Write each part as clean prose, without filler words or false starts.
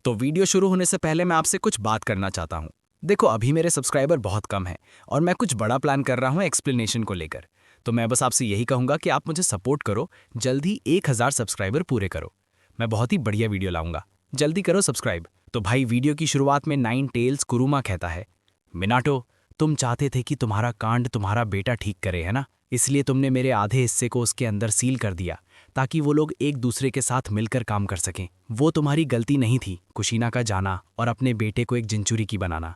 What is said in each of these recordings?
तो वीडियो शुरू होने से पहले मैं आपसे कुछ बात करना चाहता हूँ। देखो, अभी मेरे सब्सक्राइबर बहुत कम हैं और मैं कुछ बड़ा प्लान कर रहा हूँ एक्सप्लेनेशन को लेकर। तो मैं बस आपसे यही कहूँगा कि आप मुझे सपोर्ट करो, जल्दी 1000 सब्सक्राइबर पूरे करो। मैं बहुत ही बढ़िया वीडियो लाऊंगा, जल्दी करो सब्सक्राइब। तो भाई, वीडियो की शुरुआत में नाइन टेल्स कुरुमा कहता है, मिनाटो, तुम चाहते थे कि तुम्हारा कांड तुम्हारा बेटा ठीक करे, है ना? इसलिए तुमने मेरे आधे हिस्से को उसके अंदर सील कर दिया ताकि वो लोग एक दूसरे के साथ मिलकर काम कर सकें। वो तुम्हारी गलती नहीं थी, कुशीना का जाना और अपने बेटे को एक जिंचुरी की बनाना,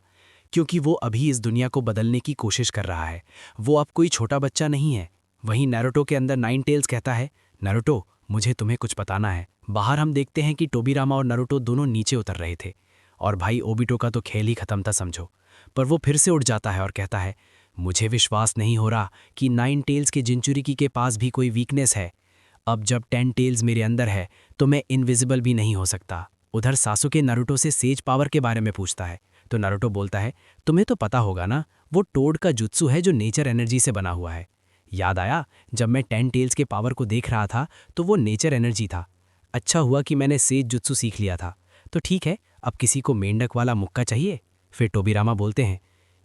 क्योंकि वो अभी इस दुनिया को बदलने की कोशिश कर रहा है। वो अब कोई छोटा बच्चा नहीं है। वहीं नारुतो के अंदर नाइन टेल्स कहता है, नारुतो, मुझे तुम्हें कुछ बताना है। बाहर हम देखते हैं कि टोबीरामा और नारुतो दोनों नीचे उतर रहे थे और भाई ओबिटो का तो खेल ही खत्म था समझो। पर वो फिर से उठ जाता है और कहता है, मुझे विश्वास नहीं हो रहा कि नाइन टेल्स के जिंचुरिकी के पास भी कोई वीकनेस है। अब जब 10 टेल्स मेरे अंदर है तो मैं इनविजिबल भी नहीं हो सकता। उधर सासुके नारुतो से सेज पावर के बारे में पूछता है तो नारुतो बोलता है, तुम्हें तो पता होगा ना, वो टोड का जुत्सु है जो नेचर एनर्जी से बना हुआ है। याद आया, जब मैं 10 टेल्स के पावर को देख रहा था तो वो नेचर एनर्जी था। अच्छा हुआ कि मैंने सेज जुत्सु सीख लिया था। तो ठीक है, अब किसी को मेंढक वाला मुक्का चाहिए? फिर टोबीरामा बोलते हैं,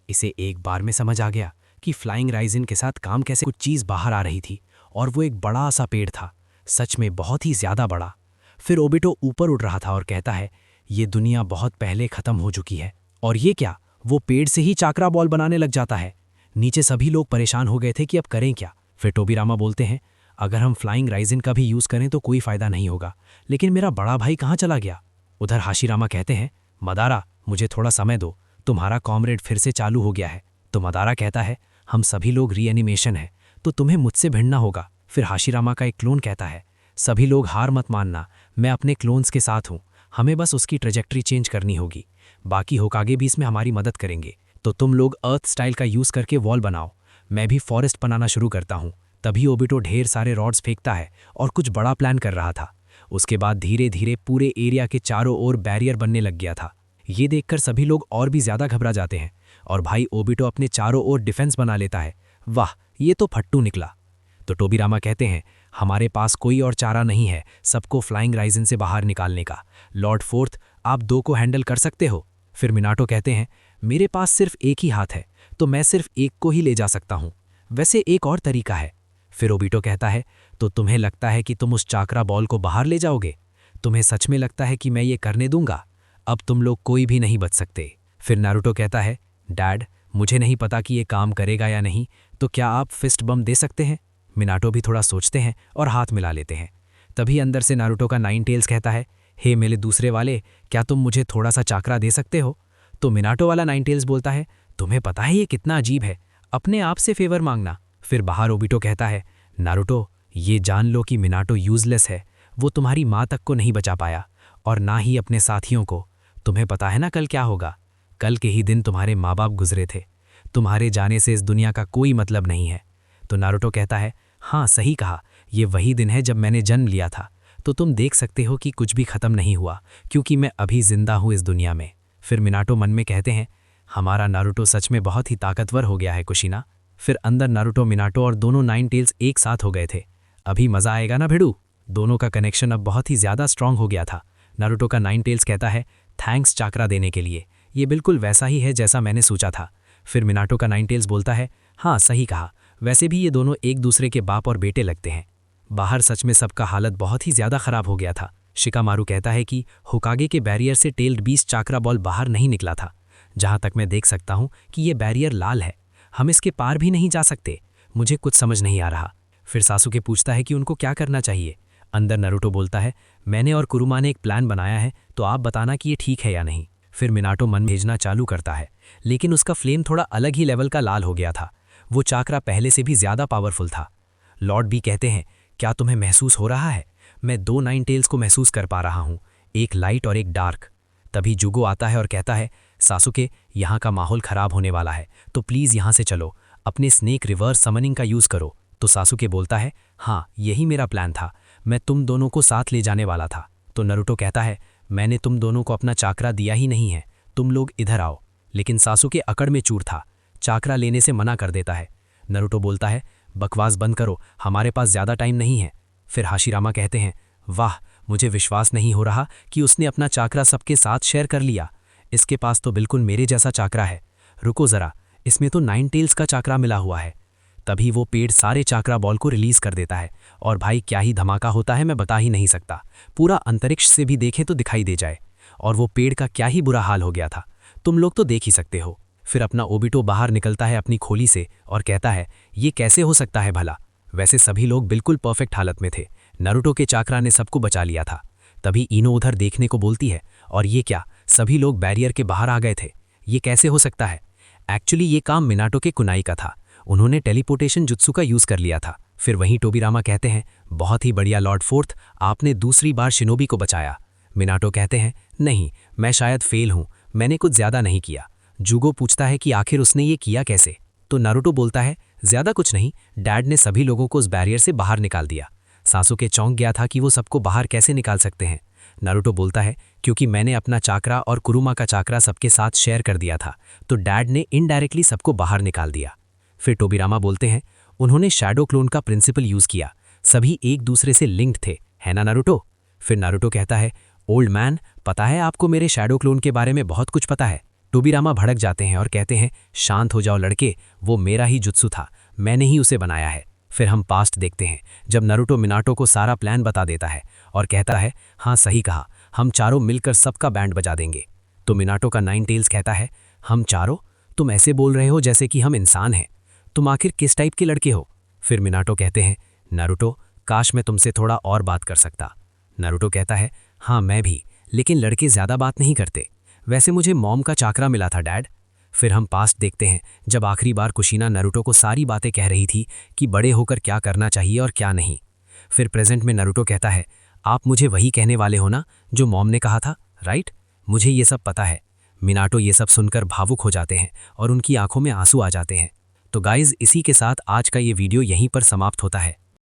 इसे एक बार में समझ आ गया कि फ्लाइंग राइजिन के साथ काम कैसे। कुछ चीज़ बाहर आ रही थी और वो एक बड़ा सा पेड़ था, सच में बहुत ही ज्यादा बड़ा। फिर ओबिटो ऊपर उड़ रहा था और कहता है, ये दुनिया बहुत पहले खत्म हो चुकी है। और ये क्या, वो पेड़ से ही चाकरा बॉल बनाने लग जाता है। नीचे सभी लोग परेशान हो गए थे कि अब करें क्या। फिर टोबीरामा बोलते हैं, अगर हम फ्लाइंग राइजिन का भी यूज करें तो कोई फायदा नहीं होगा, लेकिन मेरा बड़ा भाई कहाँ चला गया? उधर हाशिरामा कहते हैं, मदारा, मुझे थोड़ा समय दो, तुम्हारा कॉमरेड फिर से चालू हो गया है। तो मदारा कहता है, हम सभी लोग रीएनिमेशन है तो तुम्हें मुझसे भिड़ना होगा। फिर हाशिरामा का एक क्लोन कहता है, सभी लोग हार मत मानना, मैं अपने क्लोन्स के साथ हूँ, हमें बस उसकी ट्रेजेक्ट्री चेंज करनी होगी। बाकी होकागे भी इसमें हमारी मदद करेंगे। तो तुम लोग अर्थ स्टाइल का यूज़ करके वॉल बनाओ, मैं भी फॉरेस्ट बनाना शुरू करता हूँ। तभी ओबिटो ढेर सारे रॉड्स फेंकता है और कुछ बड़ा प्लान कर रहा था। उसके बाद धीरे धीरे पूरे एरिया के चारों ओर बैरियर बनने लग गया था। ये देखकर सभी लोग और भी ज़्यादा घबरा जाते हैं और भाई ओबिटो अपने चारों ओर डिफेंस बना लेता है। वाह, ये तो फट्टू निकला। तो टोबीरामा कहते हैं, हमारे पास कोई और चारा नहीं है सबको फ्लाइंग राइजिन से बाहर निकालने का। लॉर्ड फोर्थ, आप दो को हैंडल कर सकते हो? फिर मिनाटो कहते हैं, मेरे पास सिर्फ एक ही हाथ है तो मैं सिर्फ एक को ही ले जा सकता हूँ, वैसे एक और तरीका है। फिर ओबिटो कहता है, तो तुम्हें लगता है कि तुम उस चाकरा बॉल को बाहर ले जाओगे? तुम्हें सच में लगता है कि मैं ये करने दूंगा? अब तुम लोग कोई भी नहीं बच सकते। फिर नारुतो कहता है, डैड, मुझे नहीं पता कि ये काम करेगा या नहीं, तो क्या आप फिस्ट बम दे सकते हैं? मिनाटो भी थोड़ा सोचते हैं और हाथ मिला लेते हैं। तभी अंदर से नारुतो का नाइन टेल्स कहता है, हे मेरे दूसरे वाले, क्या तुम मुझे थोड़ा सा चाकरा दे सकते हो? तो मिनाटो वाला नाइन टेल्स बोलता है, तुम्हें पता है ये कितना अजीब है, अपने आप से फेवर मांगना। फिर बाहर ओबिटो कहता है, नारुतो, ये जान लो कि मिनाटो यूजलेस है, वो तुम्हारी माँ तक को नहीं बचा पाया और ना ही अपने साथियों को। तुम्हें पता है ना कल क्या होगा? कल के ही दिन तुम्हारे माँ बाप गुजरे थे, तुम्हारे जाने से इस दुनिया का कोई मतलब नहीं है। तो नारुतो कहता है, हाँ सही कहा, ये वही दिन है जब मैंने जन्म लिया था। तो तुम देख सकते हो कि कुछ भी खत्म नहीं हुआ क्योंकि मैं अभी जिंदा हूँ इस दुनिया में। फिर मिनाटो मन में कहते हैं, हमारा नारुतो सच में बहुत ही ताकतवर हो गया है कुशीना। फिर अंदर नारुतो, मिनाटो और दोनों नाइन टेल्स एक साथ हो गए थे। अभी मजा आएगा ना भिड़ू? दोनों का कनेक्शन अब बहुत ही ज्यादा स्ट्रांग हो गया था। नारुतो का नाइन टेल्स कहता है, थैंक्स चाकरा देने के लिए, ये बिल्कुल वैसा ही है जैसा मैंने सोचा था। फिर मिनाटो का नाइन टेल्स बोलता है, हाँ सही कहा, वैसे भी ये दोनों एक दूसरे के बाप और बेटे लगते हैं। बाहर सच में सबका हालत बहुत ही ज्यादा खराब हो गया था। शिकामारू कहता है कि होकागे के बैरियर से टेल्ड बीस्ट चाकरा बॉल बाहर नहीं निकला था। जहां तक मैं देख सकता हूं कि ये बैरियर लाल है, हम इसके पार भी नहीं जा सकते। मुझे कुछ समझ नहीं आ रहा। फिर सासुके पूछता है कि उनको क्या करना चाहिए। अंदर नारुतो बोलता है, मैंने और कुरुमा ने एक प्लान बनाया है, तो आप बताना कि ये ठीक है या नहीं। फिर मिनाटो मन भेजना चालू करता है, लेकिन उसका फ्लेम थोड़ा अलग ही लेवल का लाल हो गया था। वो चाकरा पहले से भी ज्यादा पावरफुल था। लॉर्ड भी कहते हैं, क्या तुम्हें महसूस हो रहा है? मैं दो नाइन टेल्स को महसूस कर पा रहा हूँ, एक लाइट और एक डार्क। तभी जुगो आता है और कहता है, सासुके, यहाँ का माहौल खराब होने वाला है, तो प्लीज़ यहाँ से चलो, अपने स्नेक रिवर्स समनिंग का यूज़ करो। तो सासुके बोलता है, हाँ यही मेरा प्लान था, मैं तुम दोनों को साथ ले जाने वाला था। तो नारुतो कहता है, मैंने तुम दोनों को अपना चाकरा दिया ही नहीं है, तुम लोग इधर आओ। लेकिन सासुके अकड़ में चूर था, चाकरा लेने से मना कर देता है। नारुतो बोलता है, बकवास बंद करो, हमारे पास ज़्यादा टाइम नहीं है। फिर हाशिरामा कहते हैं, वाह, मुझे विश्वास नहीं हो रहा कि उसने अपना चाकरा सबके साथ शेयर कर लिया। इसके पास तो बिल्कुल मेरे जैसा चाकरा है। रुको ज़रा, इसमें तो 9 टेल्स का चाकरा मिला हुआ है। तभी वो पेड़ सारे चाकरा बॉल को रिलीज कर देता है और भाई क्या ही धमाका होता है, मैं बता ही नहीं सकता। पूरा अंतरिक्ष से भी देखें तो दिखाई दे जाए। और वो पेड़ का क्या ही बुरा हाल हो गया था, तुम लोग तो देख ही सकते हो। फिर अपना ओबिटो बाहर निकलता है अपनी खोली से और कहता है, ये कैसे हो सकता है भला। वैसे सभी लोग बिल्कुल परफेक्ट हालत में थे। नारुतो के चाकरा ने सबको बचा लिया था। तभी इनो उधर देखने को बोलती है, और ये क्या, सभी लोग बैरियर के बाहर आ गए थे, ये कैसे हो सकता है। एक्चुअली ये काम मिनाटो के कुनाई का था, उन्होंने टेलीपोर्टेशन जुत्सु का यूज कर लिया था। फिर वहीं टोबीरामा कहते हैं, बहुत ही बढ़िया लॉर्ड फोर्थ, आपने दूसरी बार शिनोबी को बचाया। मिनाटो कहते हैं, नहीं, मैं शायद फेल हूं, मैंने कुछ ज्यादा नहीं किया। जुगो पूछता है कि आखिर उसने ये किया कैसे, तो नारुतो बोलता है, ज्यादा कुछ नहीं, डैड ने सभी लोगों को उस बैरियर से बाहर निकाल दिया। सासुके चौंक गया था कि वो सबको बाहर कैसे निकाल सकते हैं। नारुतो बोलता है, क्योंकि मैंने अपना चाकरा और कुरुमा का चाकरा सबके साथ शेयर कर दिया था, तो डैड ने इनडायरेक्टली सबको बाहर निकाल दिया। फिर टोबीरामा बोलते हैं, उन्होंने शैडो क्लोन का प्रिंसिपल यूज किया, सभी एक दूसरे से लिंक्ड थे, है ना नारुतो। फिर नारुतो कहता है, ओल्ड मैन, पता है आपको मेरे शैडो क्लोन के बारे में बहुत कुछ पता है। टोबीरामा भड़क जाते हैं और कहते हैं, शांत हो जाओ लड़के, वो मेरा ही जुत्सु था, मैंने ही उसे बनाया है। फिर हम पास्ट देखते हैं, जब नारुतो मिनाटो को सारा प्लान बता देता है और कहता है, हाँ सही कहा, हम चारों मिलकर सबका बैंड बजा देंगे। तो मिनाटो का 9 टेल्स कहता है, हम चारों, तुम ऐसे बोल रहे हो जैसे कि हम इंसान हैं, तुम आखिर किस टाइप के लड़के हो। फिर मिनाटो कहते हैं, नारुतो, काश मैं तुमसे थोड़ा और बात कर सकता। नारुतो कहता है, हाँ मैं भी, लेकिन लड़के ज़्यादा बात नहीं करते। वैसे मुझे मॉम का चाकरा मिला था डैड। फिर हम पास्ट देखते हैं, जब आखिरी बार कुशीना नारुतो को सारी बातें कह रही थी कि बड़े होकर क्या करना चाहिए और क्या नहीं। फिर प्रेजेंट में नारुतो कहता है, आप मुझे वही कहने वाले हो ना जो मॉम ने कहा था, राइट? मुझे ये सब पता है। मिनाटो ये सब सुनकर भावुक हो जाते हैं और उनकी आंखों में आंसू आ जाते हैं। तो गाइज, इसी के साथ आज का ये वीडियो यहीं पर समाप्त होता है।